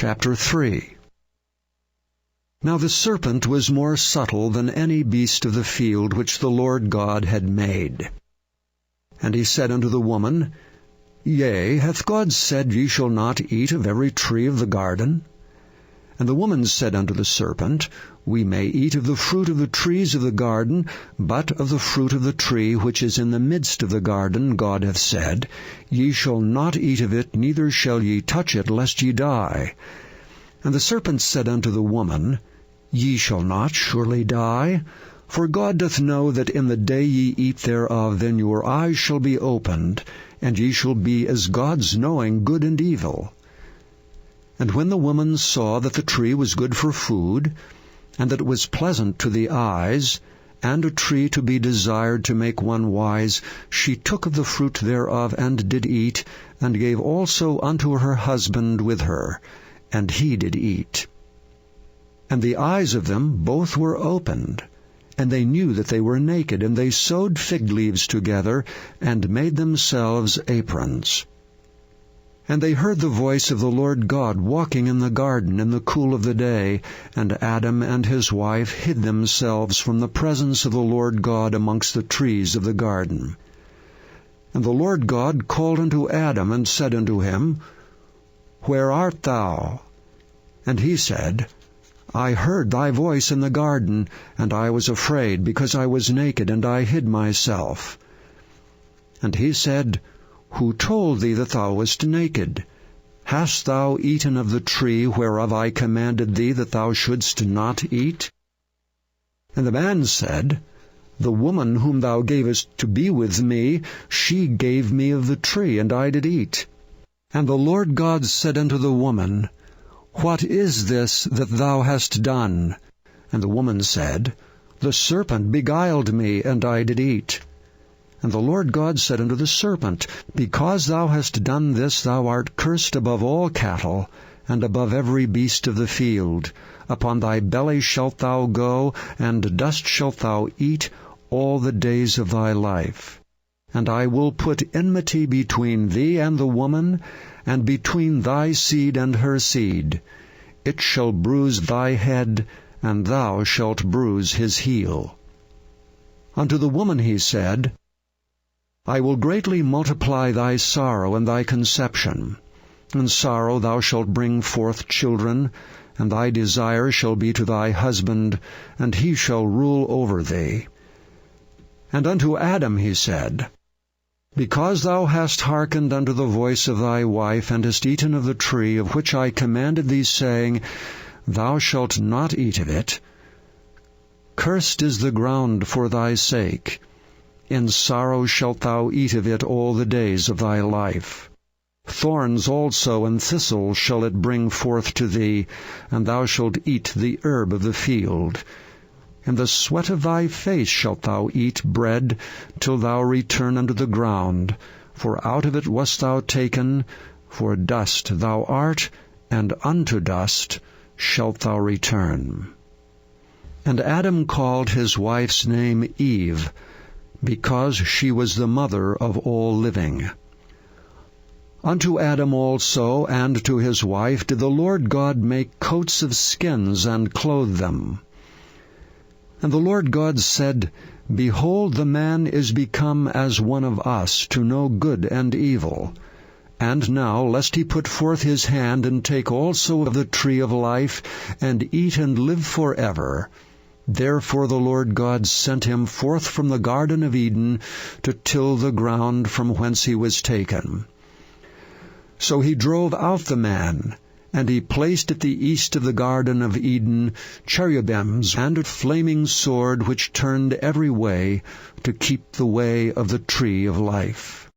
Chapter 3. Now the serpent was more subtle than any beast of the field which the Lord God had made. And he said unto the woman, Yea, hath God said, Ye shall not eat of every tree of the garden? And the woman said unto the serpent, We may eat of the fruit of the trees of the garden, but of the fruit of the tree which is in the midst of the garden God hath said, Ye shall not eat of it, neither shall ye touch it, lest ye die. And the serpent said unto the woman, Ye shall not surely die. For God doth know that in the day ye eat thereof, then your eyes shall be opened, and ye shall be as gods, knowing good and evil. And when the woman saw that the tree was good for food, and that it was pleasant to the eyes, and a tree to be desired to make one wise, she took of the fruit thereof, and did eat, and gave also unto her husband with her, and he did eat. And the eyes of them both were opened, and they knew that they were naked, and they sewed fig leaves together, and made themselves aprons. And they heard the voice of the Lord God walking in the garden in the cool of the day, and Adam and his wife hid themselves from the presence of the Lord God amongst the trees of the garden. And the Lord God called unto Adam, and said unto him, Where art thou? And he said, I heard thy voice in the garden, and I was afraid, because I was naked, and I hid myself. And he said, Who told thee that thou wast naked? Hast thou eaten of the tree whereof I commanded thee that thou shouldst not eat? And the man said, The woman whom thou gavest to be with me, she gave me of the tree, and I did eat. And the Lord God said unto the woman, What is this that thou hast done? And the woman said, The serpent beguiled me, and I did eat. And the Lord God said unto the serpent, Because thou hast done this, thou art cursed above all cattle, and above every beast of the field. Upon thy belly shalt thou go, and dust shalt thou eat all the days of thy life. And I will put enmity between thee and the woman, and between thy seed and her seed. It shall bruise thy head, and thou shalt bruise his heel. Unto the woman he said, I will greatly multiply thy sorrow and thy conception. In sorrow thou shalt bring forth children, and thy desire shall be to thy husband, and he shall rule over thee. And unto Adam he said, Because thou hast hearkened unto the voice of thy wife, and hast eaten of the tree of which I commanded thee, saying, Thou shalt not eat of it, cursed is the ground for thy sake. In sorrow shalt thou eat of it all the days of thy life. Thorns also and thistles shall it bring forth to thee, and thou shalt eat the herb of the field. In the sweat of thy face shalt thou eat bread, till thou return unto the ground. For out of it wast thou taken, for dust thou art, and unto dust shalt thou return. And Adam called his wife's name Eve, because she was the mother of all living. Unto Adam also and to his wife did the Lord God make coats of skins, and clothe them. And the Lord God said, Behold, the man is become as one of us, to know good and evil. And now, lest he put forth his hand, and take also of the tree of life, and eat and live forever. Therefore the Lord God sent him forth from the Garden of Eden, to till the ground from whence he was taken. So he drove out the man, and he placed at the east of the Garden of Eden cherubims, and a flaming sword which turned every way, to keep the way of the tree of life.